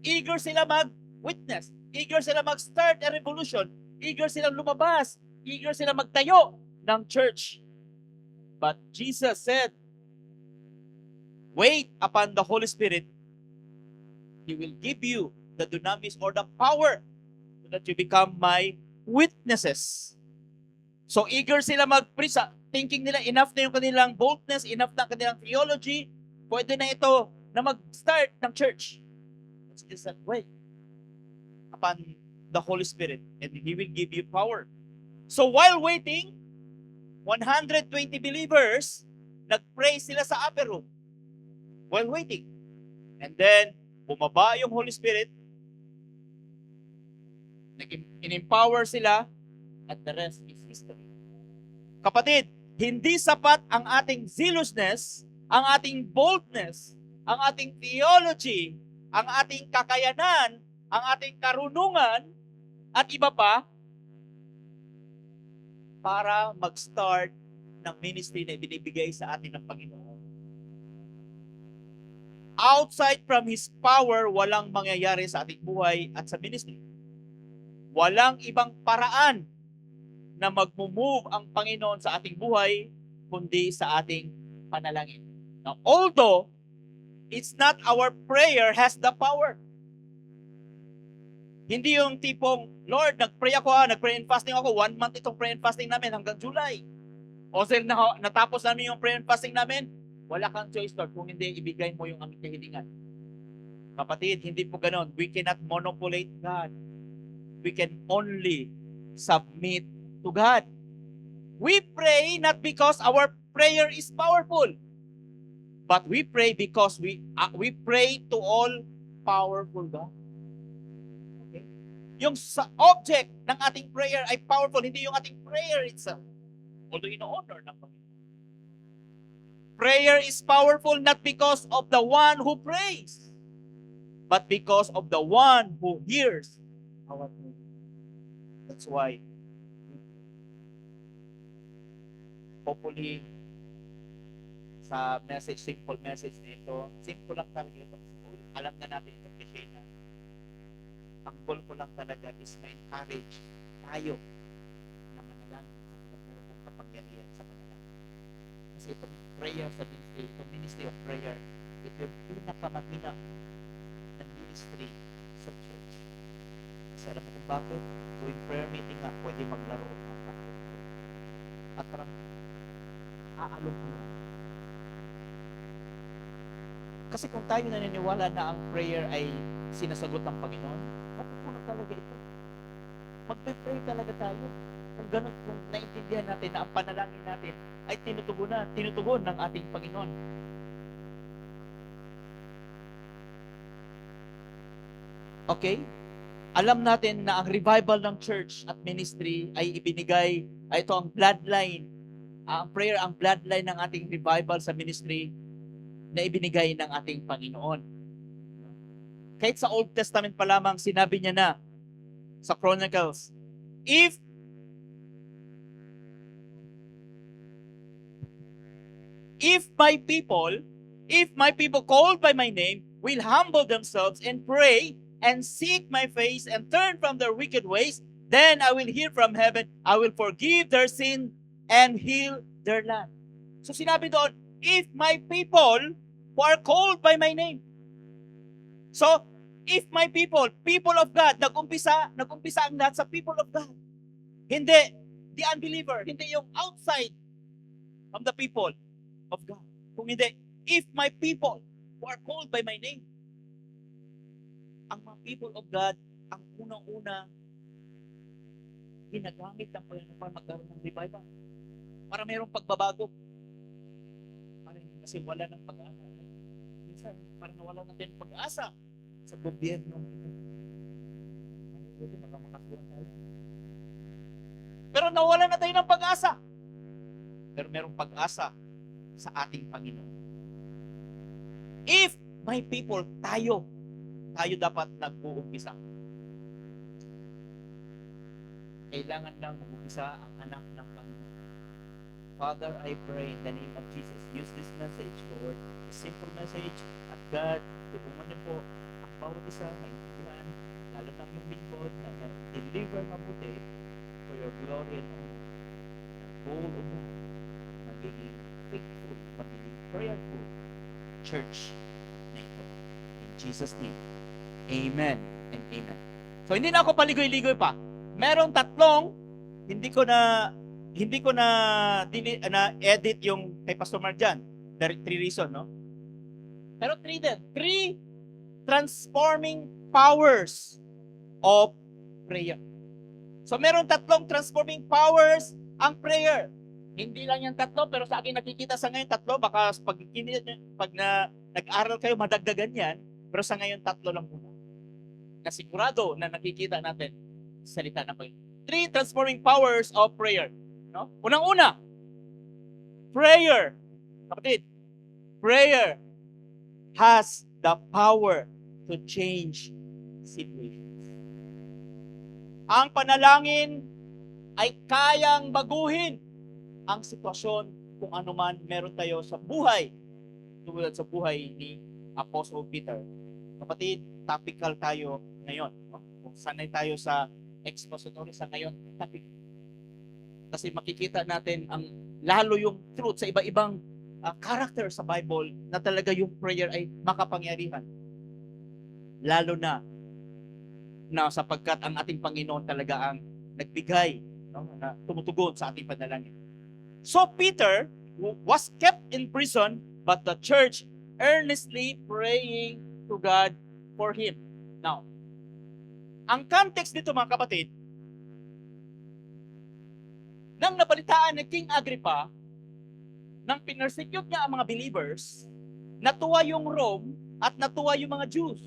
Eager sila mag-witness. Eager sila mag-start a revolution. Eager silang lumabas. Eager sila magtayo ng church. But Jesus said, wait upon the Holy Spirit. He will give you the dunamis or the power so that you become my witnesses. So eager sila mag-preach. Thinking nila enough na yung kanilang boldness, enough na kanilang theology. Pwede na ito na mag-start ng church. Jesus said, wait upon the Holy Spirit and He will give you power. So while waiting, 120 believers, nag-pray sila sa upper room while waiting. And then, bumaba yung Holy Spirit, in-empower sila, at the rest is history. Kapatid, hindi sapat ang ating zealousness, ang ating boldness, ang ating theology, ang ating kakayanan, ang ating karunungan, at iba pa, para mag-start ng ministry na binibigay sa atin ng Panginoon. Outside from His power, walang mangyayari sa ating buhay at sa ministry. Walang ibang paraan na mag-move ang Panginoon sa ating buhay, kundi sa ating panalangin. Now, although it's not our prayer has the power. Hindi yung tipong, Lord, nag-pray and fasting ako, 1 month itong pray and fasting namin hanggang July. O sir, natapos namin yung pray and fasting namin, wala kang choice, Lord, kung hindi, ibigay mo yung aming kahilingan. Kapatid, hindi po ganon. We cannot manipulate God. We can only submit to God. We pray not because our prayer is powerful, but we pray because we pray to all powerful God. Okay? Yung sa object ng ating prayer ay powerful, hindi yung ating prayer itself. Although ino-honor ng Panginoon. Prayer is powerful not because of the one who prays, but because of the one who hears our prayer. That's why, hopefully, sa message, simple message nito, simple lang talaga ito. Alam na natin ito kasi na ang goal ko lang talaga is ma-encourage tayo na manalangin at meron kong kapangyarihan sa manalangin. Kasi itong prayer sa ministry, itong ministry of prayer, ito yung pinakamahina ng ministry sa church. Kasi alam mo kung bakit? Tuwing prayer meeting nga, pwede maglaro ng takot. At parang aalok mo lang. Kasi kung tayo naniniwala na ang prayer ay sinasagot ng Panginoon, matutunan talaga ito. Magpe-pray talaga tayo. Kung ganun, kung naintindihan natin na ang panalangin natin ay tinutugon ng ating Panginoon. Okay? Alam natin na ang revival ng church at ministry ay ibinigay, ay ito ang bloodline. Ang prayer, ang bloodline ng ating revival sa ministry na ibinigay ng ating Panginoon. Kahit sa Old Testament pa lamang, sinabi niya na sa Chronicles, if my people called by my name will humble themselves and pray and seek my face and turn from their wicked ways, then I will hear from heaven, I will forgive their sin and heal their land. So sinabi doon, if my people who are called by my name. So, if my people of God, nag-umpisa ang lahat sa people of God. Hindi the unbeliever, hindi yung outside of the people of God. Kung hindi, if my people who are called by my name, ang mga people of God, ang unang-una ginagamit ng Panginoon para magkaroon ng revival. Para mayroong pagbabago. Kasi wala ng pag-asa. Minsan, parang nawala natin ng pag-asa sa gobyerno. Pero nawala na tayo ng pag-asa. Pero mayroong pag-asa sa ating Panginoon. If my people, tayo dapat nag-uumpisa. Kailangan lang mag-uumpisa ang anak ng Panginoon. Father, I pray in the name of Jesus, use this message, Lord, a simple message, at God, tulungan niyo po ang bawat isa maintindihan, lalo na yung lingkod na deliver mabuti for your glory and honor. The goal of magiging faithful, magiging prayerful church na ito. In Jesus' name, amen and amen. So hindi na ako paligoy-ligoy pa. Merong tatlong hindi ko na edit yung kay Pastor Mark dyan. Three reason, no? Pero three transforming powers of prayer. So meron tatlong transforming powers ang prayer. Hindi lang yan tatlo, pero sa akin nakikita sa ngayon tatlo, baka pag nag-aral kayo madagdagan yan, pero sa ngayon tatlo lang muna. Kasigurado na nakikita natin salita ng Panginoon. Three transforming powers of prayer. No? Unang-una, prayer. Kapatid, prayer has the power to change situations. Ang panalangin ay kayang baguhin ang sitwasyon kung ano man meron tayo sa buhay. Tulad sa buhay ni Apostle Peter. Kapatid, topical tayo ngayon. No? Kung sanay tayo sa expository sa ngayon, topic. Kasi makikita natin ang lalo yung truth sa iba-ibang character sa Bible na talaga yung prayer ay makapangyarihan. Lalo na sapagkat ang ating Panginoon talaga ang nagbigay, no, na tumutugon sa ating panalangin. So Peter was kept in prison, but the church earnestly praying to God for him. Now, ang context dito mga kapatid, nang nabalitaan ni King Agrippa, nang pinersecute niya ang mga believers, natuwa yung Rome at natuwa yung mga Jews.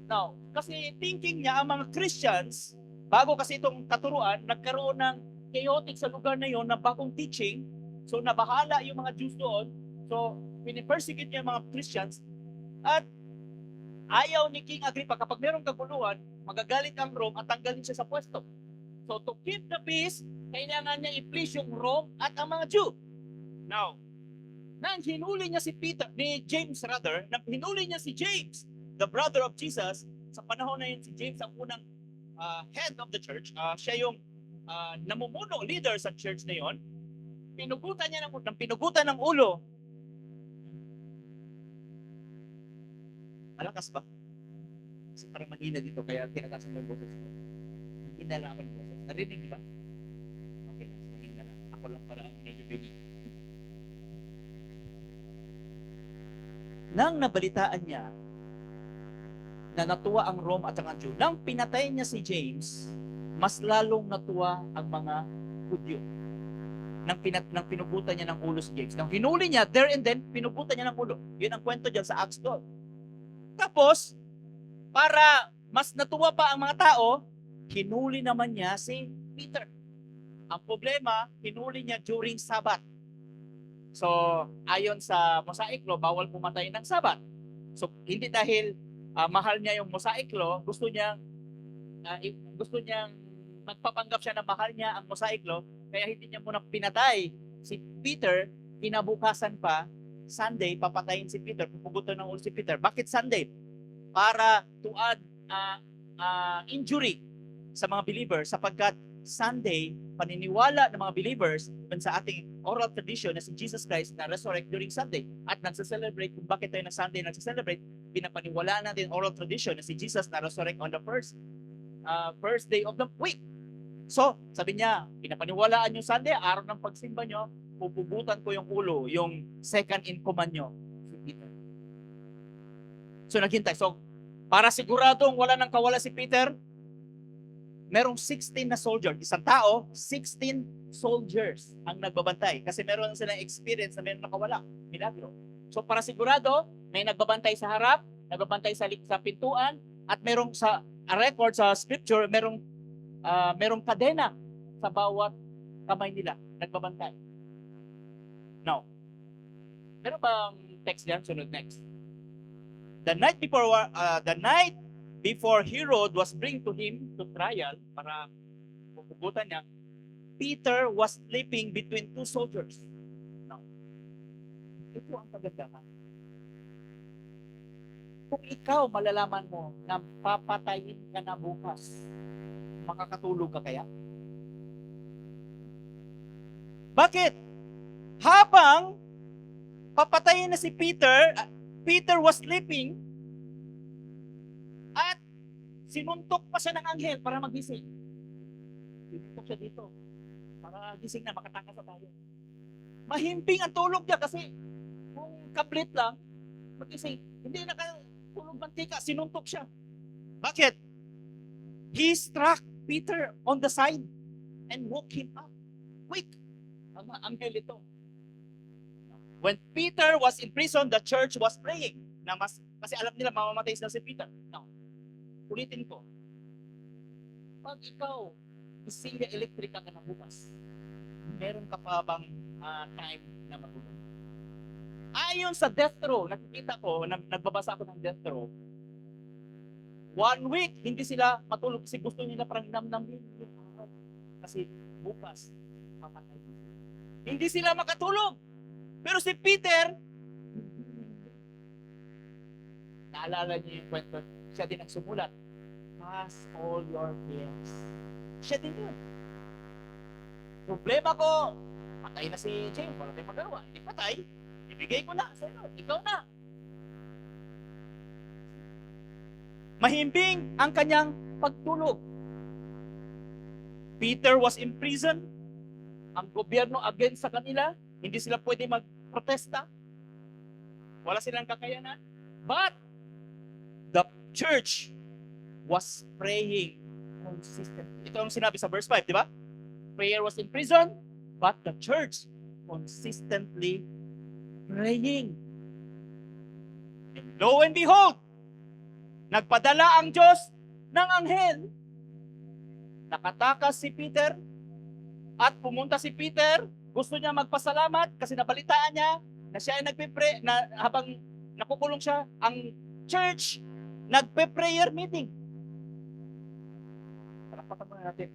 Now, kasi thinking niya ang mga Christians, bago kasi itong katuruan, nagkaroon ng chaotic sa lugar na yon na bagong teaching, so nabahala yung mga Jews doon, so pinipersecute niya ang mga Christians, at ayaw ni King Agrippa kapag merong kaguluhan, magagalit ang Rome at tanggalin siya sa pwesto. So to keep the peace, kailangan niya i-please yung Rome at ang mga Jew. Now, nang hinuli niya si James, nang hinuli niya si James, the brother of Jesus, sa panahon na yun si James ang unang head of the church, siya yung namumuno, leader sa church na yun, pinugutan ng ulo. Malakas ba? Kasi parang mahina dito, kaya tinatasan mo yung boses ko. Mahina lang ako yung boses. Narinig ba? Okay, mahina lang. Ako lang para medyo bigay. Nang nabalitaan niya na natuwa ang Rome at ang Jew, nang pinatay niya si James, mas lalong natuwa ang mga Hudyo. Nang pinugutan niya ng ulo si James. Nang hinuli niya, there and then, pinugutan niya ng ulo. Yun ang kwento dyan sa Acts 12. Tapos, para mas natuwa pa ang mga tao, hinuli naman niya si Peter. Ang problema, hinuli niya during Sabbath. So, ayon sa Mosaic Law, bawal pumatay ng Sabbath. So, hindi dahil mahal niya yung Mosaic Law, gusto niyang magpapanggap siya na mahal niya ang Mosaic Law, kaya hindi niya muna pinatay si Peter. Kinabukasan pa, Sunday, papatayin si Peter, pupugutan ng ulo si Peter. Bakit Sunday? Para to add injury sa mga believers, sapagkat Sunday, paniniwala ng mga believers sa ating oral tradition na si Jesus Christ na resurrect during Sunday at nagse-celebrate. Kung bakit tayo na Sunday nagse-celebrate, pinapaniwalaan natin oral tradition na si Jesus na resurrect on the first day of the week. So, sabi niya, pinapaniwalaan yung Sunday, araw ng pagsimba nyo, pupugutan ko yung ulo, yung second in command nyo, si Peter. So, naghintay. So, para siguradong wala nang kawala si Peter, merong 16 na soldier. Isang tao, 16 soldiers ang nagbabantay. Kasi meron silang experience na meron nakawala. Milagro. So, para sigurado, may nagbabantay sa harap, nagbabantay sa pintuan, at merong sa record sa scripture, merong kadena sa bawat kamay nila. Nagbabantay. Now, meron bang text diyan? Sunod next. The night before Herod was bring to him to trial para pupugutan niya, Peter was sleeping between two soldiers. Now, ito ang kagandahan. Kung ikaw malalaman mo na papatayin ka na bukas, makakatulog ka kaya? Bakit? Habang papatayin na si Peter, Peter was sleeping at sinuntok pa siya ng anghel para magising. Sinuntok siya dito para gising na, makatakas na tayo. Mahimbing ang tulog niya kasi kung kablit lang, magising. Hindi nakatulog mantika, sinuntok siya. Bakit? He struck Peter on the side and woke him up. Wake! Ang anghel ito. When Peter was in prison, the church was praying. Kasi alam nila mamamatay na si Peter. Now, ulitin ko. Pag ikaw, isilya elektrika ka na bukas, meron ka pa bang time na matulog? Ayon sa death row, nakikita ko, nagbabasa ako ng death row, 1 week, hindi sila matulog kasi gusto nila parang namnamin yung araw. Kasi bukas, mamatay. Hindi sila makatulog. Pero si Peter, naalala niyo yung kwento, siya din ang sumulat. Cast all your cares. Siya din yun. Problema ko, patay na si James, wala tayong magawa. Hindi patay, ibigay ko na sa'yo, ikaw na. Mahimbing ang kanyang pagtulog. Peter was in prison. Ang gobyerno against sa kanila, hindi sila pwede magprotesta. Wala silang kakayanan. But the church was praying consistently. Ito ang sinabi sa verse 5, di ba? Prayer was in prison, but the church consistently praying. And lo and behold, nagpadala ang Diyos ng anghel. Nakatakas si Peter at pumunta si Peter. Gusto niya magpasalamat kasi nabalitaan niya na siya ay nagpe-pray, na habang nakukulong siya, ang church nagpe-prayer meeting. Palakpakan muna natin.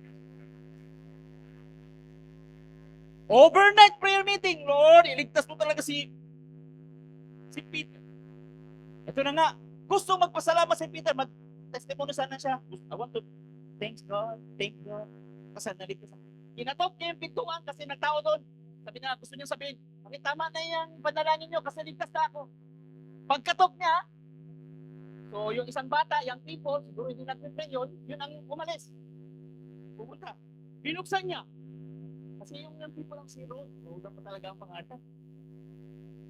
Overnight prayer meeting. Lord, iligtas mo talaga si Peter. Ito na nga, gusto magpasalamat si Peter, mag-testimony sana siya. I want to thank God. Kasi naligtas ako. Kinatok niya yung pintuan kasi nagtao doon. Sabi niya, gusto niya sabihin, okay, tama na yung panalangin niyo kasi ligtas na ako. Pagkatok niya, so yung isang bata, young people, siguro hindi nag-pray yun ang umalis. Pumunta. Binuksan niya. Kasi yung young people ang si Rhoda pa talaga ang pangalan.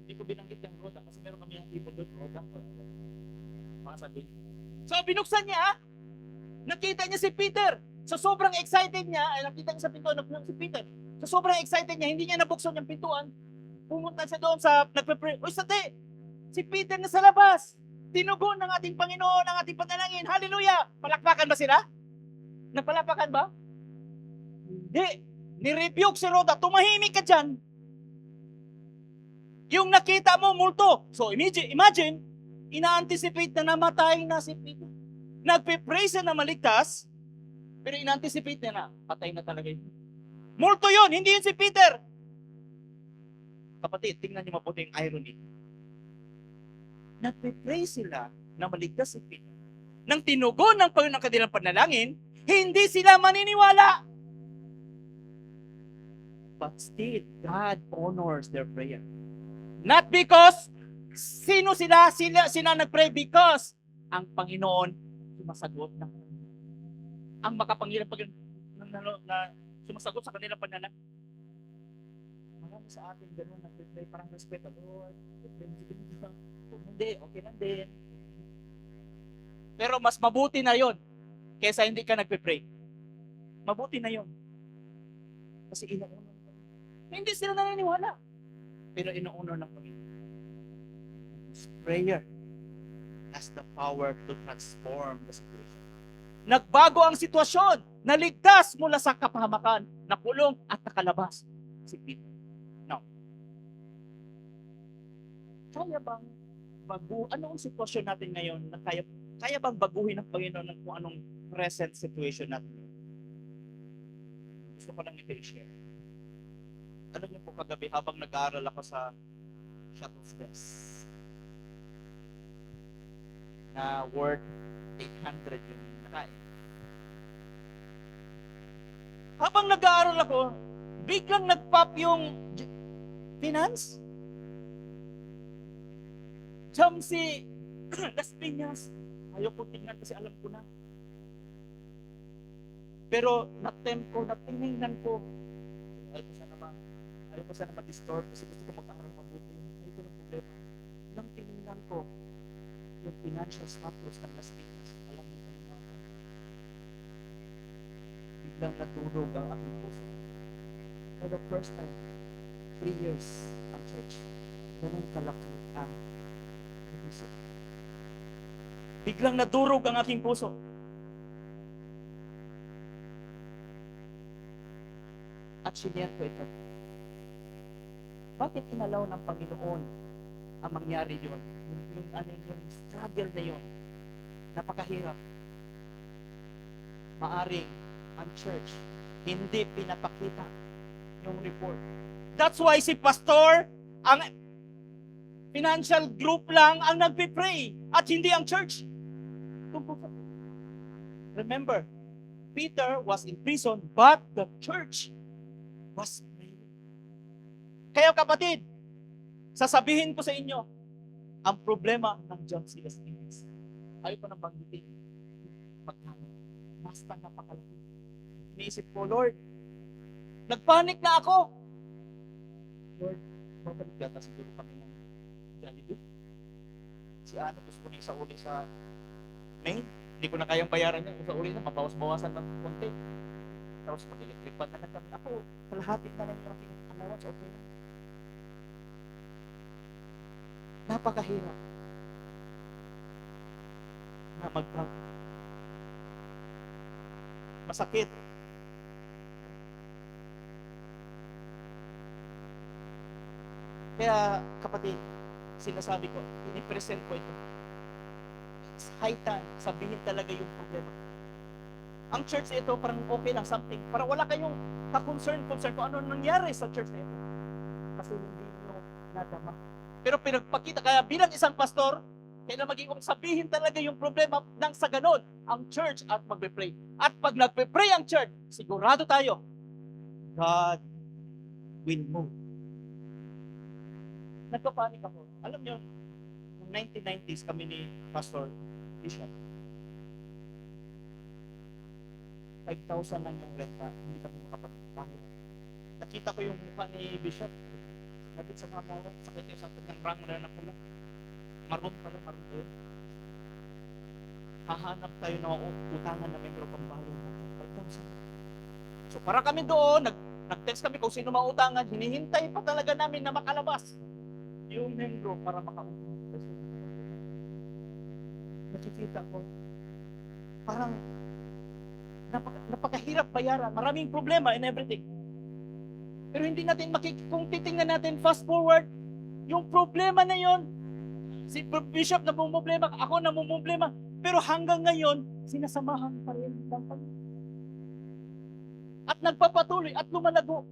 Hindi ko binanggit yung Rhoda kasi meron kami young people doon, Rhoda. Mga sabihin. So binuksan niya, nakita niya si Peter. So sobrang excited niya, ay nakita niya sa pintuan si Peter. So sobrang excited niya, hindi niya nabuksan yung pintuan. Pumunta siya doon sa nagpe-pray. Uy, sate! Si Peter na sa labas. Tinugon ng ating Panginoon ang ating panalangin. Hallelujah! Palakpakan ba sila? Nagpalakpakan ba? Hindi. Ni-rebuke si Rhoda. Tumahimik ka dyan. Yung nakita mo, multo. So imagine, ina-anticipate na namatay na si Peter. Nagpe-pray siya na maligtas, pero ina-anticipate niya na, patay na talaga yun. Multo yun, hindi yun si Peter. Kapatid, tingnan niyo mabuti yung irony. Nagpe-pray sila na maligtas si Peter. Nang tinugon ng Panginoon ng kanilang panalangin, hindi sila maniniwala. But still, God honors their prayer. Not because sino sila nagpray, because ang Panginoon sumasagot ng ang makapangyarihan na sumasagot sa kanilang panalangin. Marami sa atin gano'n nagpray, parang respeto, Lord. Hindi, okay lang din. Pero mas mabuti na yon kaysa hindi ka nagpe-pray. Mabuti na yon. Kasi inuuna. Hindi sila naniniwala. Pero inuuna ng Panginoon. Prayer has the power to transform the situation. Nagbago ang sitwasyon. Naligtas mula sa kapahamakan, nakulong at nakalabas si Peter. Now, kaya bang anong sitwasyon natin ngayon na kaya bang baguhin ng Panginoon ng kung anong present situation natin? Gusto ko lang i-share. Alam niyo po, kagabi habang nag-aaral ako sa Shuttle Steps, na worth 800 yung nakain. Habang nag-aaral ako, biglang nag-pop yung finance. Jam si Las Piñas. Ayoko tingnan kasi alam ko na. Pero na-tempt ko, natingnan ko. Ayaw ko sana ma-distort kasi gusto ko mag-aaral mabuti. Ayoko ng problema. Nang tinignan ko yung financial status ng Las Piñas, alam mo yung mga biglang natulog ang aking puso. For the first time, 3 years ang church. Ganun kalaki ang puso. Biglang nadurog ang aking puso. At sinyan ko ito. Bakit inalaw ng Panginoon ang mangyari yun? Yung struggle na yun. Napakahirap. Maaring ang church hindi pinapakita yung report. That's why si pastor, ang financial group lang ang nagpipray at hindi ang church. Remember, Peter was in prison but the church was praying. Kaya kapatid, sasabihin ko sa inyo, ang problema ng John C. S. Lewis, ayaw ko nang banggitin, basta napakalaki. Iniisip ko, Lord, nagpanik na ako. Lord, mabalik yata siguro kami ng Jollibee. Si Ano, gusto ko sa uli sa main. Hindi ko na kayang bayaran niya. Sa uli na, mabawas-bawasan ng konti. Tapos mag-electric pan na kami. Ako, kalahati na lang yung aking allowance. Okay na. Napakahirap na mag-prank. Masakit. Kaya, kapatid, sinasabi ko, ini-present ko ito. It's high time, sabihin talaga yung problema. Ang church na ito, parang okay lang, something. Parang wala kayong ka-concern kung ano nangyari sa church na ito. Kasi hindi nyo nadama. Pero pinagpakita, kaya bilang isang pastor, kailangan maging sabihin talaga yung problema nang sa ganon, ang church at magpe-pray. At pag nagpe-pray ang church, sigurado tayo, God will move. Nagpapanik ako. Alam nyo, noong 1990s kami ni Pastor Bishop. 5,000 lang yung renta, hindi kami makapagpapahit. Nakita ko yung mukha ni Bishop. Nabit sa mga mo, sakit yung sakit ng rang na pula. Maroon pala, maroon tayo. Hahanap tayo na utangan na membro pang bayan. 5,000. So para kami doon, nag-text kami kung sino mautangan, hinihintay pa talaga namin na makalabas yung membro para makautang. Nakikita ko, parang napakahirap bayaran, maraming problema and everything. Pero hindi natin kung titingnan natin fast forward, yung problema na yon, si Bishop na problema, ako na problema, pero hanggang ngayon, sinasamahan pa rin ng Panginoon. At nagpapatuloy at lumalago.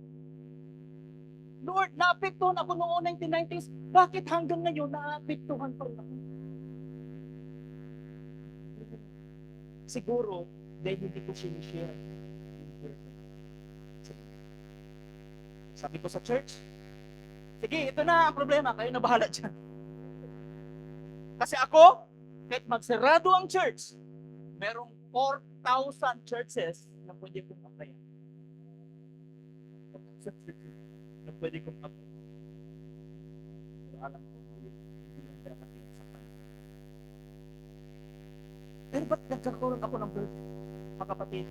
Lord, naapektuhan ako noong 1990s. Bakit hanggang ngayon naapektuhan pa rin ako? Siguro, dahil hindi ko sinishare. Sabi ko sa church, sige, ito na ang problema. Kayo na bahala dyan. Kasi ako, kahit magsarado ang church, merong 4,000 churches na pwede kong applyan. 4,000 churches na pwede kong applyan. Pero alam ko, hindi lang kaya natin sa kanya. Pero ba't nagkakaroon ako ng birth, mga kapatid?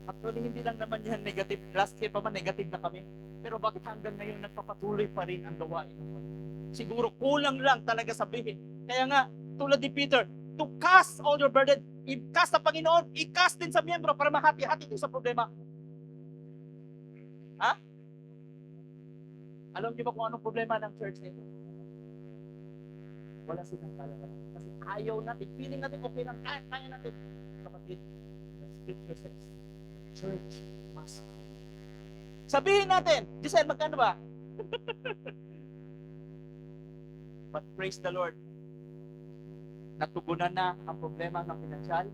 Actually, hindi lang naman yan negative. Last year pa man, negative na kami. Pero bakit hanggang ngayon nagpapatuloy pa rin ang gawain? Siguro kulang lang talaga sabihin. Kaya nga, tulad ni Peter, to cast all your burden, i-cast sa Panginoon, i-cast din sa miyembro para mahati-hati din sa problema. Ha? Alam niyo ba kung anong problema ng church nito? Wala silang talaga. Kasi ayaw natin, feeling natin okay lang, kaya natin. Kapatid, the scripture says, church must. Sabihin natin, Giselle, magkano ba? But praise the Lord. Natugunan na ang problema ng pinansyal.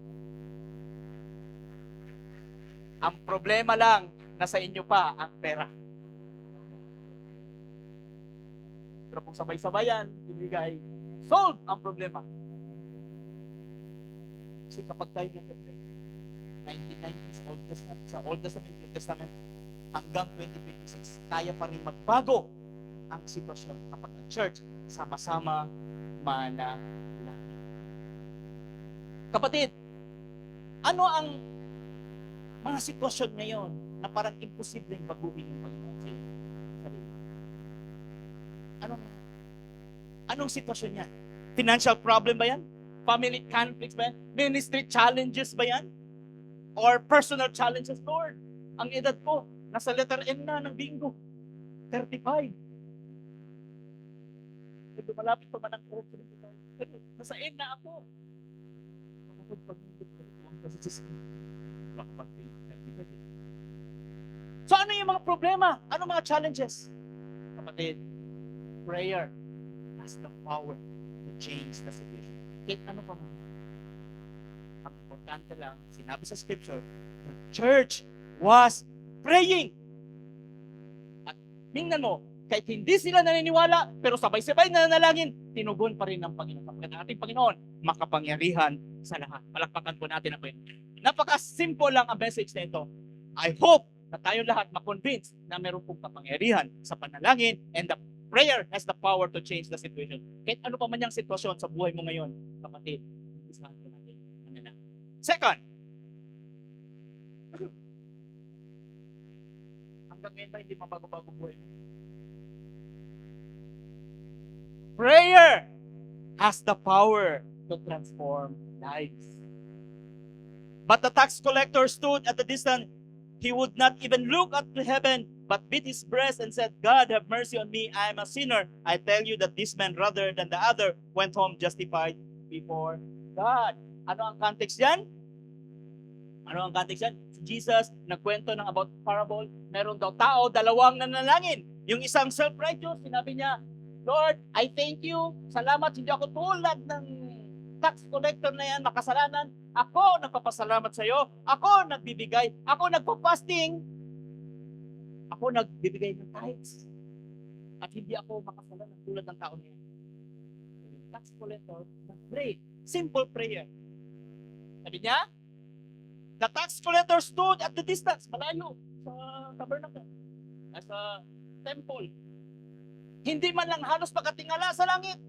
Ang problema lang, nasa inyo pa ang pera. Pero kung sabay-sabayan, ibigay, solve ang problema. Kasi kapag tayo nag-pray, 1990s, sa Old Testament, New Testament, hanggang 2026, kaya pa rin magbago ang sitwasyon kapag ang church sama-sama manalangin. Kapatid, ano ang mga sitwasyon ngayon na parang imposibleng baguhin yung Panginoon sa iyo? Anong sitwasyon yan? Financial problem ba yan? Family conflicts ba yan? Ministry challenges ba yan? Or personal challenges, Lord? Ang edad ko, nasa letter M na ng bingo. 35. Ito malapit pa man ang nasa N na ako. So ano yung mga problema? Ano mga challenges? Kapatid, prayer has the power to change the situation. Kahit ano pa man. Ang importante lang, sinabi sa scripture, the church was praying. At tingnan mo, kahit hindi sila naniniwala, pero sabay-sabay na nanalangin, tinugon pa rin ng Panginoon. Kapag ang ating Panginoon, makapangyarihan sa lahat. Palakpakan po natin ang Panginoon. Napaka-simple lang ang message na ito. I hope na tayong lahat makonvince na meron pong kapangyarihan sa panalangin, and the prayer has the power to change the situation. Kahit ano pa man yung sitwasyon sa buhay mo ngayon, kapatid, isahan ko natin. Second, hanggang ngayon ba hindi mabago-bago buhay mo? Prayer has the power to transform lives. But the tax collector stood at a distance. He would not even look up to heaven, but beat his breast and said, God, have mercy on me. I am a sinner. I tell you that this man, rather than the other, went home justified before God. Ano ang context yan? Ano ang context yan? Si Jesus nagkwento ng about parable. Meron daw tao, dalawang nanalangin. Yung isang self-righteous, sinabi niya, Lord, I thank you. Salamat, hindi ako tulad ng tax collector na yan, makasalanan. Ako nagpapasalamat sa iyo. Ako nagbibigay. Ako nagpo-fasting. Ako nagbibigay ng tithes. At hindi ako makasalanan tulad ng tao niya. Tax collector, nag-pray. Simple prayer. Sabi niya, the tax collector stood at the distance, malayo, sa tabernacle, sa temple. Hindi man lang halos makatingala sa langit.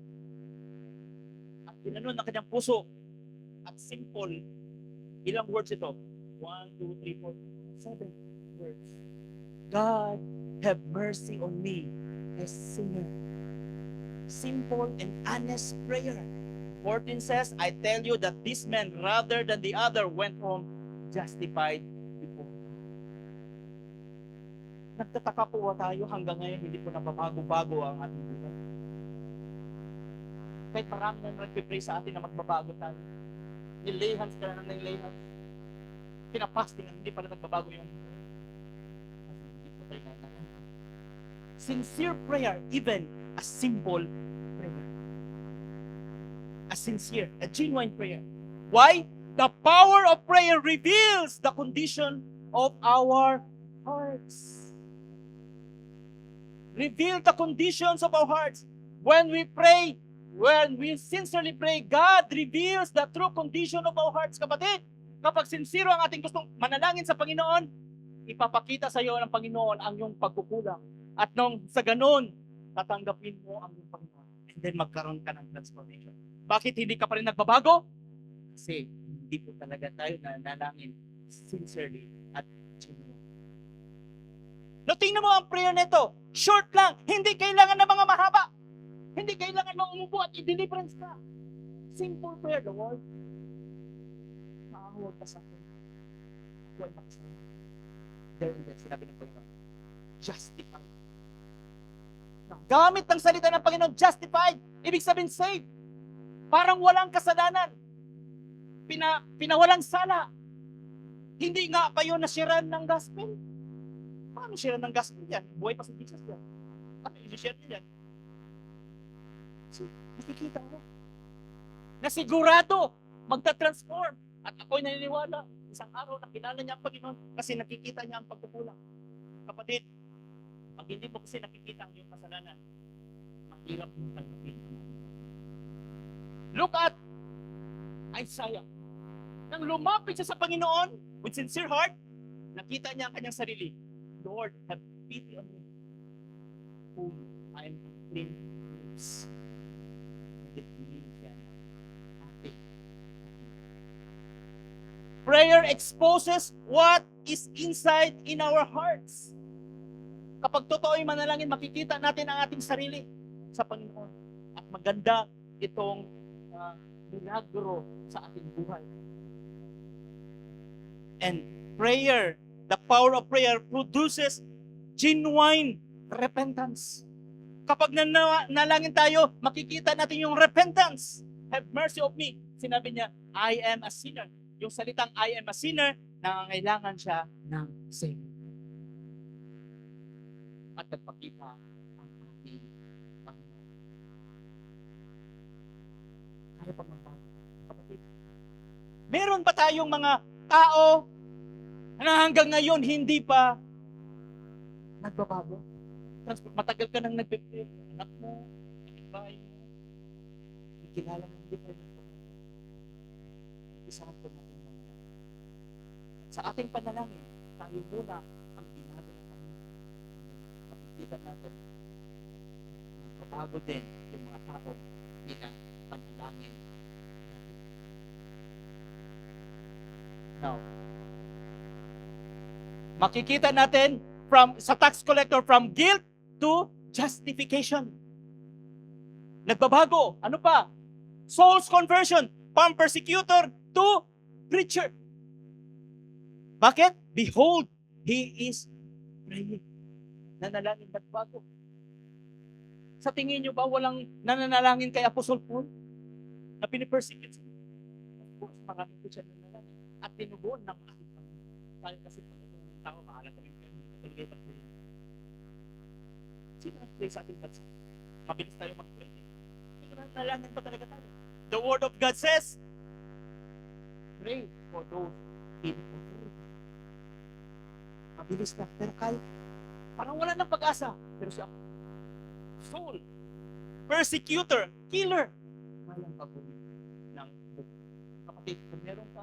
At ginanon ang kanyang puso. At simple. Ilang words ito? 1, 2, 3, 4, 7 words. God, have mercy on me, a sinner. Simple and honest prayer. 14 says, I tell you that this man, rather than the other, went home justified before. Nagtataka po tayo hanggang ngayon, hindi po nababago-bago ang ating buhay. Kahit marami na nagpipray sa atin na magbabago tayo. Nilay hands ka na ng nilay hands. Pinapasting, hindi pala nagbabago yung sincere prayer, even a simple prayer. A sincere, a genuine prayer. Why? The power of prayer reveals the condition of our hearts. Reveal the conditions of our hearts. When we pray, when we sincerely pray, God reveals the true condition of our hearts. Kapatid, kapag sincere ang ating gustong manalangin sa Panginoon, ipapakita sa iyo ng Panginoon ang iyong pagkukulang. At nung sa ganun, tatanggapin mo ang iyong Panginoon. And then magkaroon ka ng transformation. Bakit hindi ka pa rin nagbabago? Kasi hindi po talaga tayo nanalangin sincerely at genuine. No, tingnan mo ang prayer nito. Short lang. Hindi kailangan ng mga mahaba. Hindi kailangan mo umupo at i-deliverance ka. Simple prayer, the Lord. Maahawag ka sa akin. Huwag makasama. There and then, sinabi ng Panginoon, justified. Gamit ng salita ng Panginoon, justified. Ibig sabihin, saved. Parang walang kasalanan. Pinawalang sala. Hindi nga pa yun nasiran ng gospel. Paano siran ng gospel yan? Buhay pa si Jesus yan. Ano yung share niya yan? So, nakikita mo. na sigurado magta-transform. At ako'y naniniwala, isang araw nakilala niya ang Panginoon kasi nakikita niya ang pagkukulang. Kapatid, pag hindi mo kasi nakikita ang iyong kasalanan, mahirap mong tanggapin. Look at Isaiah. Nang lumapit siya sa Panginoon with sincere heart, nakita niya ang kanyang sarili. Lord, have pity on me, whom I am clean lips. Prayer exposes what is inside in our hearts. Kapag totoo yung manalangin, makikita natin ang ating sarili sa Panginoon. At maganda itong milagro sa ating buhay. And prayer, the power of prayer produces genuine repentance. Kapag nanalangin tayo, makikita natin yung repentance. Have mercy of me. Sinabi niya, I am a sinner. Yung salitang I am a sinner, nangangailangan siya ng Savior. At nagpakita ang ating Panginoon. Kaya pa magbago. Kapatid, meron ba tayong mga tao na hanggang ngayon hindi pa nagbabago? Matagal ka nang nagpipil, anak mo, bahay mo, ikilala mo, hindi pa rin nagbabago. Isahan ko na sa ating panalangin, tayo muna ang ginagawa natin. Makikita natin, magbabago din yung mga tao pinapanalangin. Now, makikita natin sa tax collector from guilt to justification. Nagbabago. Ano pa? Soul's conversion from persecutor to preacher. Bakit? Behold, he is praying. Nanalangin nagbago. Sa tingin nyo ba walang nananalangin kay Apostle Paul na pinipersecute? Of course, maraming po siya nanalangin. At tinugon ng ating Panginoon. Tayo kasi pagkakong tao, maalat kami katuloy pag-pray. Sino nag-pray sa ating bansa? Mabilis tayo mag-pray. Nanalangin pa talaga tayo. The Word of God says, pray for those in authority. Mabilis na. Pero kahit parang wala ng pag-asa. Pero siya, soul, persecutor, killer, walang pag-uwi ng buhay. Kapatid, kung meron ka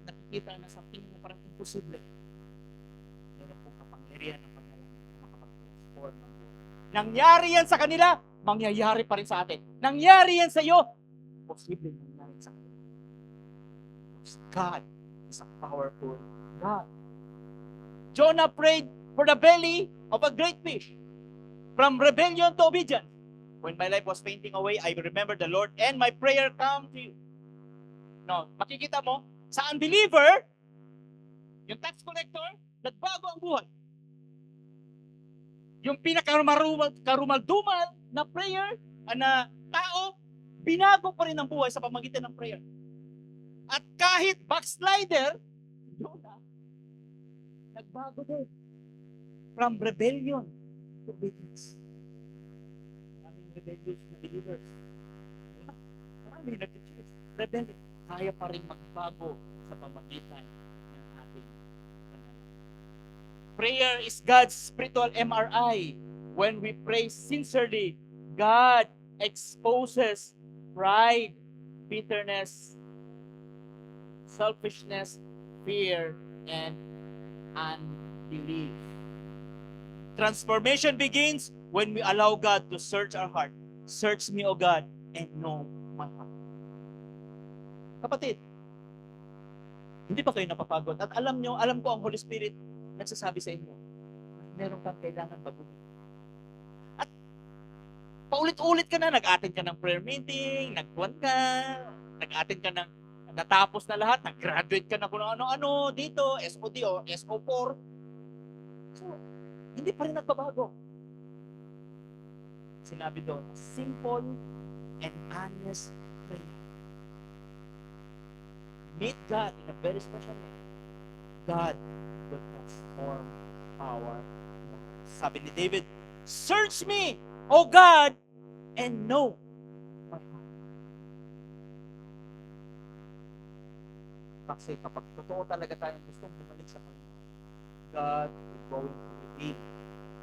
nakikita na sa tingin na parang imposible, meron pong kapangyarihan ng makapag-transform ng buhay. Nangyari yan sa kanila, mangyayari pa rin sa atin. Nangyari yan sa iyo, posible nangyari sa atin. God is a powerful God. Jonah prayed for the belly of a great fish. From rebellion to obedience. When my life was fainting away, I remembered the Lord and my prayer come to you. No, makikita mo, sa unbeliever, yung tax collector, nagbago ang buhay. Yung pinakarumal-dumal na prayer, na tao, binago pa rin ang buhay sa pamagitan ng prayer. At kahit backslider, Jonah, nagbago din. From rebellion to obedience. Maraming rebellious na believers. Maraming nag-choose. Rebellion. Kaya pa rin magbago sa pamagitan ng ating panalangin. Prayer is God's spiritual MRI. When we pray sincerely, God exposes pride, bitterness, selfishness, fear, and unbelief. Transformation begins when we allow God to search our heart. Search me, O God, and know my heart. Kapatid, hindi ba kayo napapagod? At alam ko ang Holy Spirit nagsasabi sa inyo, meron kang kailangan baguhin. At paulit-ulit ka na, nag-attend ka ng prayer meeting, nag-one ka, nag-attend ka ng natapos na lahat, nag-graduate ka na kung ano-ano dito, SOD o SO4. So, hindi pa rin nagbabago. Sinabi doon, simple and honest prayer. Meet God in a very special way. God will transform our lives. Sabi ni David, search me, O God, and know my heart. Kasi kapag totoo talaga tayong gustong bumalik sa Panginoon, God is going to reveal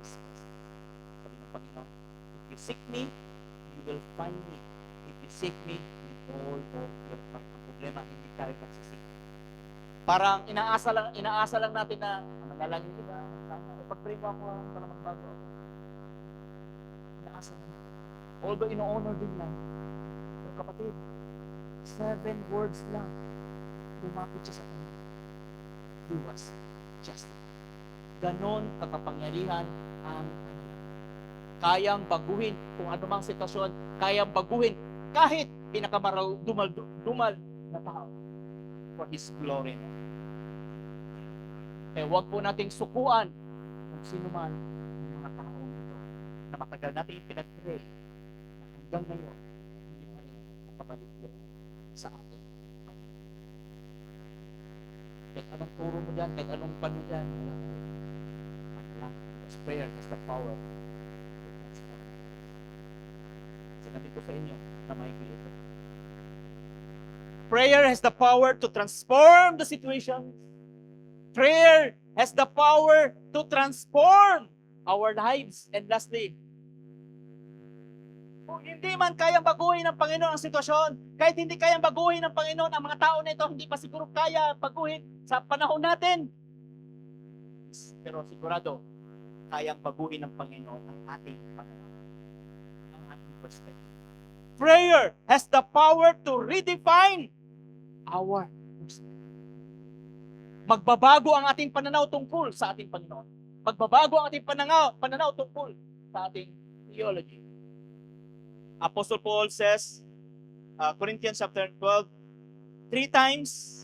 His mercy. Sabi ng Panginoon, if you seek me, you will find me. If you seek me with all of your heart. Ang problema, hindi tayo nagsisik. Parang inaasa lang natin na manalangin kita, pag-pray mo ako para magbago ako. Inaasa lang. Although ino-honor din lang. Pero kapatid, 7 words lang. Lumapit siya sa kanya. He was justified. Ganon kakapangyarihan ang kayang baguhin kung anumang sitwasyon, kayang baguhin kahit dumal na tao for His glory. Huwag po nating sukuan kung sino man ang mga tao ito na matagal natin pinag-pray hanggang ngayon hindi pa rin nakabalik sa atin. Kahit anong turo mo dyan, kahit anong pano dyan, because prayer is the power. Sinabi ko sa inyo na may ito. Prayer has the power to transform the situation. Prayer has the power to transform our lives. And lastly, kung hindi man kayang baguhin ng Panginoon ang sitwasyon, kahit hindi kayang baguhin ng Panginoon ang mga tao na ito, hindi pa siguro kaya baguhin sa panahon natin. Pero sigurado, kayang baguhin ng Panginoon ang ating pananaw, ang ating perspective. Prayer has the power to redefine our perspective. Magbabago ang ating pananaw tungkol sa ating Panginoon. Magbabago ang ating pananaw tungkol sa ating theology. Apostle Paul says, Corinthians chapter 12, 3 times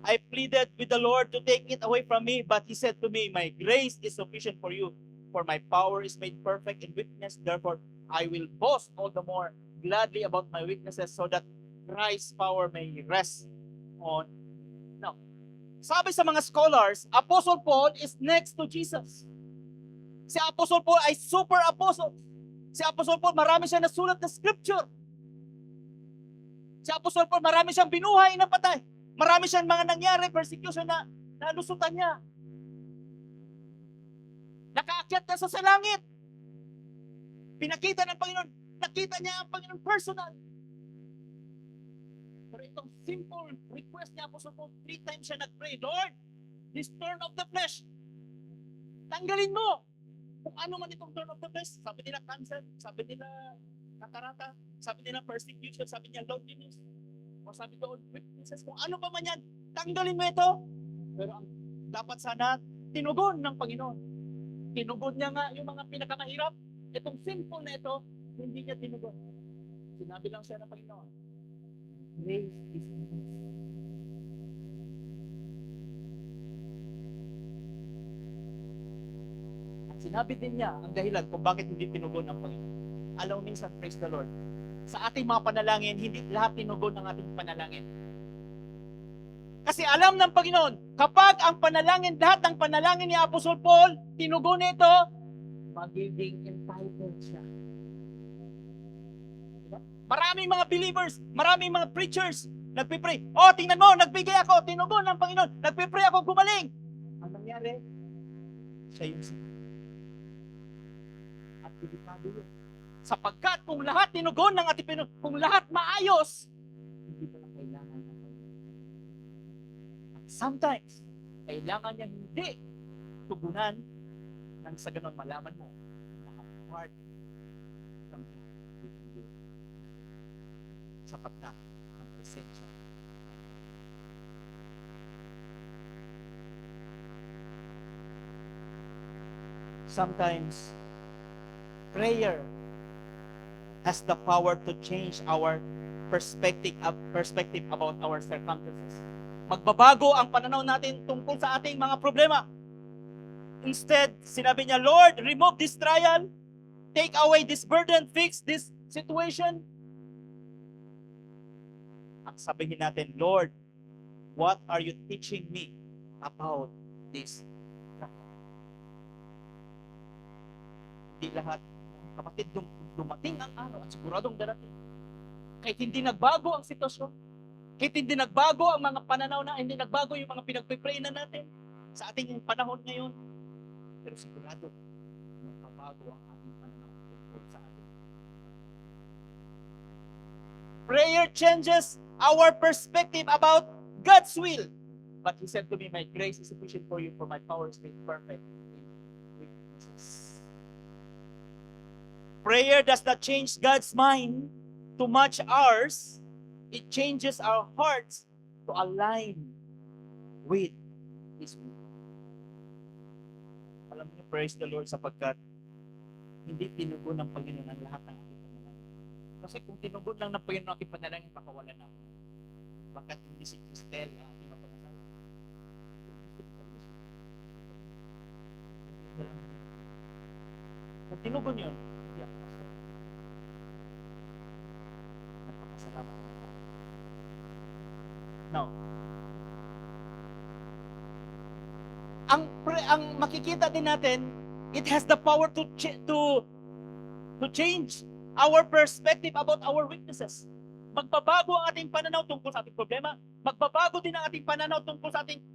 I pleaded with the Lord to take it away from me, but He said to me, my grace is sufficient for you, for my power is made perfect in weakness. Therefore, I will boast all the more gladly about my weaknesses, so that Christ's power may rest on. Now, sabi sa mga scholars, Apostle Paul is next to Jesus. Si Apostle Paul ay super apostle. Si Apostle Paul, marami siyang nasulat na scripture. Si Apostle Paul, marami siyang binuhay na patay. Marami siyang mga nangyari, persecution na nalusutan niya. Nakaakyat na sa langit. Pinakita ng Panginoon, nakita niya ang Panginoon personal. Pero itong simple request niya, Apostle Paul, 3 times siya nag-pray, Lord, this thorn of the flesh, tanggalin mo. Kung ano man itong thorn of the flesh, sabi nila cancer, sabi nila katarata, sabi nila persecution, sabi niya loneliness, o sabi doon weaknesses, kung ano pa man yan, tanggalin mo ito. Pero ang dapat sana, tinugon ng Panginoon. Tinugon niya nga yung mga pinakamahirap. Itong simple na ito, hindi niya tinugon. Sinabi lang siya ng Panginoon, grace is enough. Sinabi din niya ang dahilan kung bakit hindi tinugon ng Panginoon. Alam minsan, praise the Lord, sa ating mga panalangin, hindi lahat tinugon ng ating panalangin. Kasi alam ng Panginoon, kapag ang panalangin, lahat ng panalangin ni Apostle Paul, tinugon ito, magiging entitled siya. Maraming mga believers, maraming mga preachers, nagpipray. Oh, tingnan mo, nagbigay ako, tinugon ng Panginoon, nagpipray ako, gumaling. Ang nangyari, siya yung sinabi. At delikado yun. Sapagkat kung lahat tinugon ng ating Panginoon, kung lahat maayos, hindi pa lang kailangan ng Panginoon. Sometimes, kailangan niya hindi tugunan nang sa ganon malaman mo na ang part ng hindi sapat na ang presensya. Sometimes, prayer has the power to change our perspective about our circumstances. Magbabago ang pananaw natin tungkol sa ating mga problema. Instead, sinabi niya, Lord, remove this trial, take away this burden, fix this situation. Ang sabihin natin, Lord, what are you teaching me about this? Hindi lahat, kapatid, dumating ang araw at siguradong darating. Kahit hindi nagbago ang sitwasyon, Kahit hindi nagbago ang mga pananaw na, hindi nagbago yung mga pinagpipray na natin sa ating panahon ngayon. Pero sigurado, magbabago ang ating pananaw tungkol sa ating. Prayer changes our perspective about God's will. But He said to me, my grace is sufficient for you, for my power is made perfect in weaknesses. Prayer does not change God's mind to match ours. It changes our hearts to align with His will. Alam niyo, praise the Lord, sapagkat hindi tinugon ng Panginoon ang lahat ng ating panalangin. Kasi kung tinugon lang ng Panginoon ang ating panalangin, pakawalan na. Bakit hindi si Christel ang ating mapanalangin? Kung tinugon yun, hindi ako masaya. Nagpapasalamat. Now, ang makikita din natin, it has the power to change our perspective about our weaknesses. Magbabago ang ating pananaw tungkol sa ating problema. Magbabago din ang ating pananaw tungkol sa ating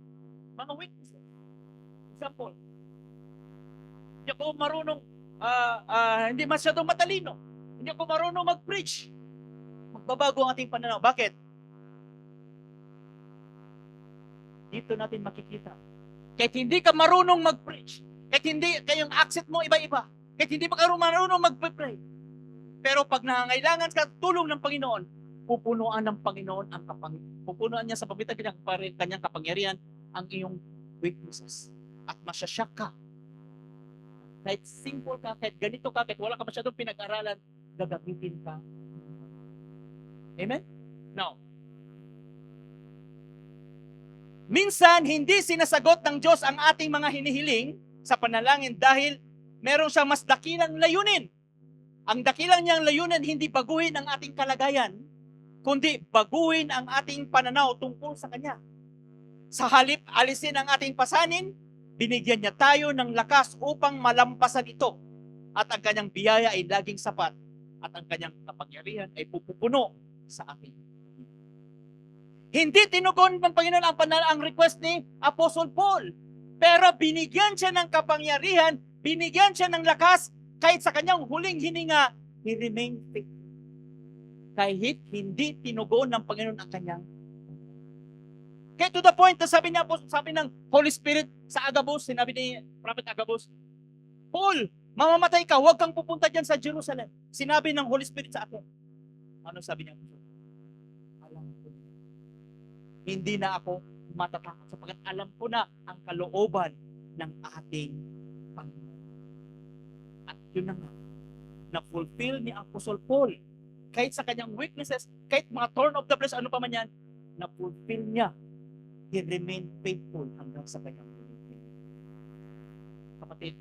mga weaknesses. Example, hindi ako marunong, hindi masyadong matalino. Hindi ako marunong mag-preach. Magbabago ang ating pananaw. Bakit? Dito natin makikita. Kahit hindi ka marunong mag-preach, kahit hindi, kayong accent mo iba-iba, kahit hindi pa ka marunong mag-pray, pero pag nangangailangan ka tulong ng Panginoon, pupunuan ng Panginoon pupunuan niya sa pamitan ng kanyang kapangyarihan ang iyong weaknesses. At masyasyak ka. Kahit simple ka, kahit ganito ka, kahit wala ka masyadong pinag-aralan, gagamitin ka. Amen? Now, minsan, hindi sinasagot ng Diyos ang ating mga hinihiling sa panalangin dahil meron siyang mas dakilang layunin. Ang dakilang niyang layunin, hindi baguhin ang ating kalagayan, kundi baguhin ang ating pananaw tungkol sa Kanya. Sa halip, alisin ang ating pasanin, binigyan niya tayo ng lakas upang malampasan ito. At ang Kanyang biyaya ay laging sapat. At ang Kanyang kapangyarihan ay pupupuno sa ating. Hindi tinugon ng Panginoon ang request ni Apostle Paul. Pero binigyan siya ng kapangyarihan, binigyan siya ng lakas, kahit sa kanyang huling hininga, he remained faithful. Kahit hindi tinugon ng Panginoon ang kanyang. Kaya to the point na sabi ng Holy Spirit sa Agabus, sinabi ni Prophet Agabus, Paul, mamamatay ka, huwag kang pupunta dyan sa Jerusalem. Sinabi ng Holy Spirit sa akin. Ano sabi niya? Alam ko. Hindi na ako matatakot sapagkat alam ko na ang kalooban ng ating Panginoon. At yun na nga, na-fulfill ni Apostle Paul. Kahit sa kanyang weaknesses, kahit mga thorn of the flesh, ano pa man yan, na-fulfill niya. He remained faithful hanggang sa kanyang weaknesses. Kapatid,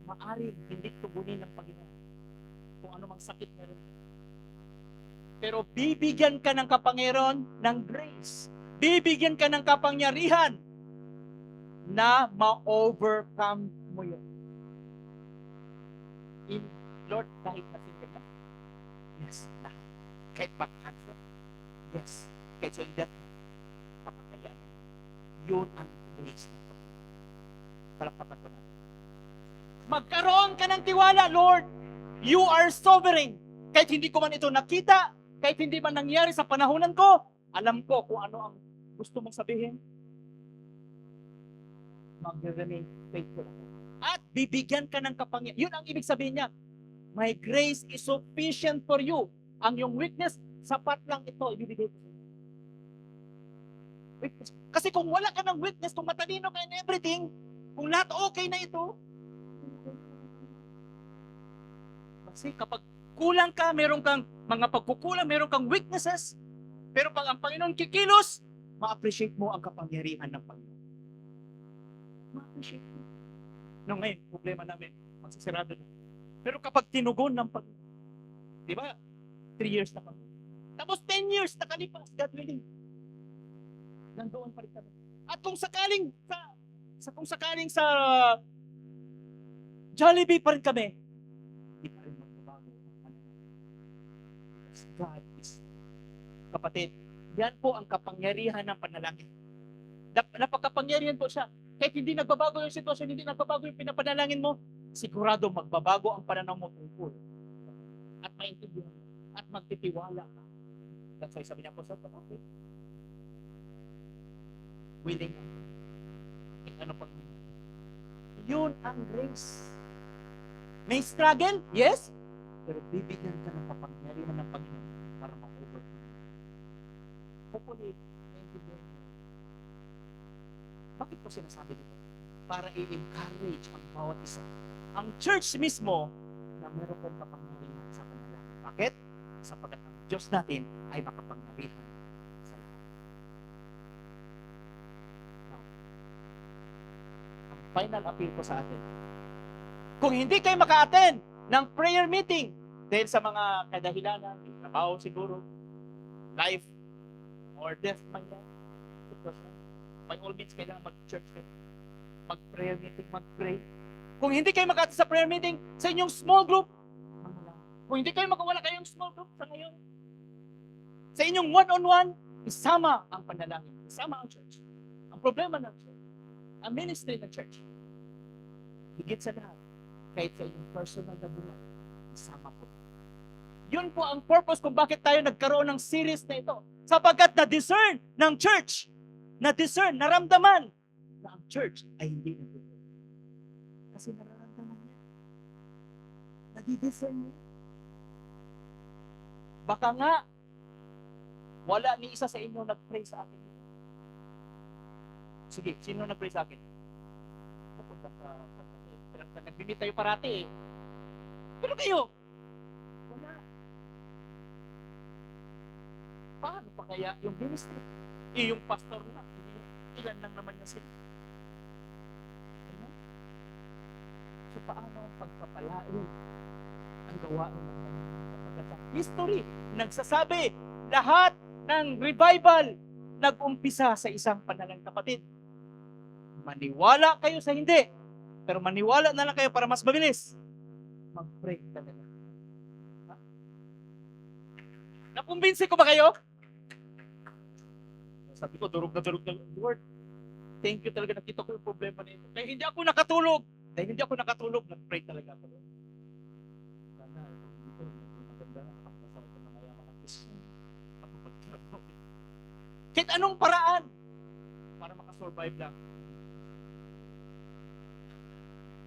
maaari hindi tugunin ng Panginoon kung ano mang sakit meron. Pero bibigyan ka ng kapangyarihan ng grace. Bibigyan ka ng kapangyarihan na ma-overcome mo yun. In Lord, kahit natin ka. Yes, lahat. Kahit pag-cancer. Yes. Kahit so in that, kapangyarihan. Yun ang grace. Palakpakan ko na. Magkaroon ka ng tiwala, Lord. You are sovereign. Kahit hindi ko man ito nakita, kahit hindi man nangyari sa panahonan ko, alam ko kung ano ang gusto mong sabihin. Mag-remain faithful. At bibigyan ka ng kapangyarihan. Yun ang ibig sabihin niya. My grace is sufficient for you. Ang yung weakness, sapat lang ito. Ibibigay ko. Kasi kung wala ka ng weakness, kung matalino ka in everything, kung lahat okay na ito, kasi kapag kulang ka, meron kang mga pagkukulang, meron kang weaknesses, pero pag ang Panginoon kikilos, ma-appreciate mo ang kapangyarihan ng Panginoon. Ma-appreciate mo. No, ngayon, problema namin, magsisirado na. Pero kapag tinugon ng Panginoon, di ba, 3 years na kami. Tapos 10 years nakalipas, God willing. Nandoon pa rin kami. At kung sakaling sa Jollibee pa rin kami, hindi pa rin magbabago. God is, kapatid, Yan po ang kapangyarihan ng panalangin. Napakapangyarihan po siya. Kahit hindi nagbabago yung sitwasyon, hindi nagbabago yung pinapanalangin mo, sigurado magbabago ang pananaw mo tungkol. At maintindihan mo. At magtitiwala ka. That's why sabi niya po sa Timothy, willing ano pag yun ang grace. May struggle? Yes. Pero bibigyan ka ng kapangyarihan ng Panginoon para ma-overcome. Hopefully, maintindihan mo. Bakit po sinasabi dito? Para i-encourage ang bawat isa. Ang church mismo na meron pong kapangyarihan sa kanila. Bakit? Sapagkat ang Diyos natin ay makapangyarihan sa lahat. Ang final appeal ko sa atin. Kung hindi kayo maka-attend ng prayer meeting dahil sa mga kadahilanan, trabaho siguro, life, or death man yan, by all means, kailangan mag-church kayo. Mag-prayer meeting, mag-pray. Kung hindi kayo mag-attend sa prayer meeting, sa inyong small group, kung hindi kayo makawala kayong small group sa ngayon, sa inyong one-on-one, isama ang panalangin. Isama ang church. Ang problema ng church, ang ministry ng church, higit sa lahat, kahit sa inyong personal na buhay, isama po. Yun po ang purpose kung bakit tayo nagkaroon ng series na ito. Sapagkat na-discern ng church, na-discern, naramdaman na ang church ay hindi nagtutulog. Kasi nararamdaman niya. Nadi-discern niya. Baka nga, wala ni isa sa inyo nag-pray sa akin. Sige, sino nag-pray sa akin? Nagbibit tayo parati eh. Pero kayo, wala. Paano pa kaya yung ministry? Yung pastor na, ilan lang naman niya sila. So paano ang pagpapalain ang gawain ng history? Nagsasabi, lahat ng revival nag-umpisa sa isang panalangin. Kapatid, maniwala kayo sa hindi, pero maniwala na lang kayo para mas mabilis. Mag-pray talaga. Ha? Nakumbinsi ko ba kayo? Sabi ko, durog na Lord. Thank you talaga, nakita ko yung problema na ito. Kaya hindi ako nakatulog. Dahil hindi ako nakatulog, nag-pray talaga ako. Sana, ito, maganda na. Pagkasama ko na kaya mga Kristo. Kahit anong paraan para makasurvive lang.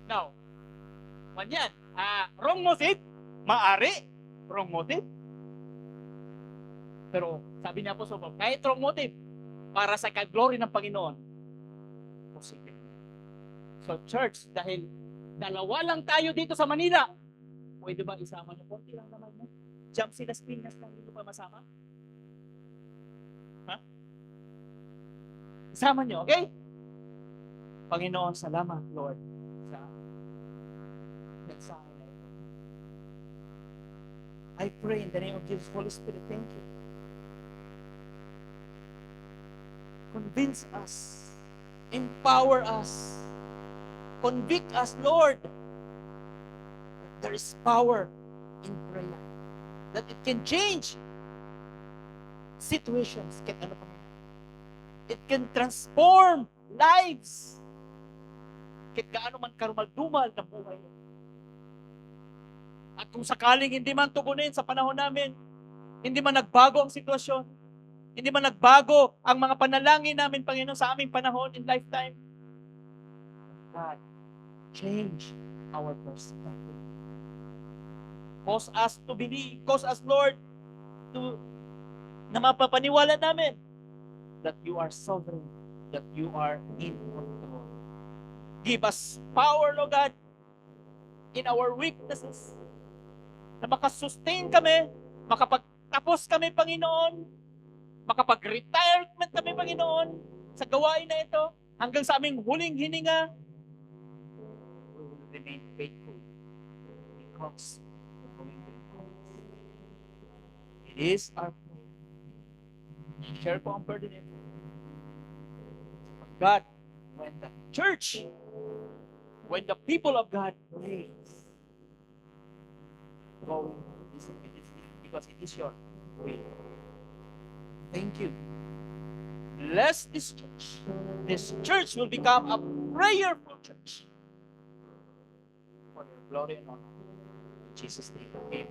Now, manyan, wrong motive, maari, wrong motive. Pero sabi niya po sa Paul, kahit wrong motive, para sa glory ng Panginoon, posible. So church, dahil dalawa lang tayo dito sa Manila, pwede ba isama niyo? Konti lang naman mo. Jump sila sa Pinas lang dito pa masama? Ha? Isama niyo, okay? Panginoon, salamat, Lord, sa mensahe na ito. I pray in the name of Jesus, Holy Spirit, thank you. Convince us, empower us, convict us, Lord, that there is power in prayer, that it can change situations. It can transform lives. Kahit gaano man karumal-dumal na buhay. At kung sakaling hindi man tugunin sa panahon namin, hindi man nagbago ang sitwasyon, hindi man nagbago ang mga panalangin namin, Panginoon, sa aming panahon in lifetime, God, change our perspective. Cause us to believe, cause us, Lord, na mapapaniwala namin that you are sovereign, that you are in control. Give us power, Lord God, in our weaknesses, na makasustain kami, makapagtapos kami, Panginoon, makapag-retirement kami, Panginoon, sa gawain na ito, hanggang sa aming huling hininga, we will remain faithful because we're going to the cross. It is our prayer. Share po ang burden ito. God, when the church, when the people of God prays, go because it is your will. Thank you. Bless this church. This church will become a prayerful church. For your glory and honor. In Jesus' name. Amen.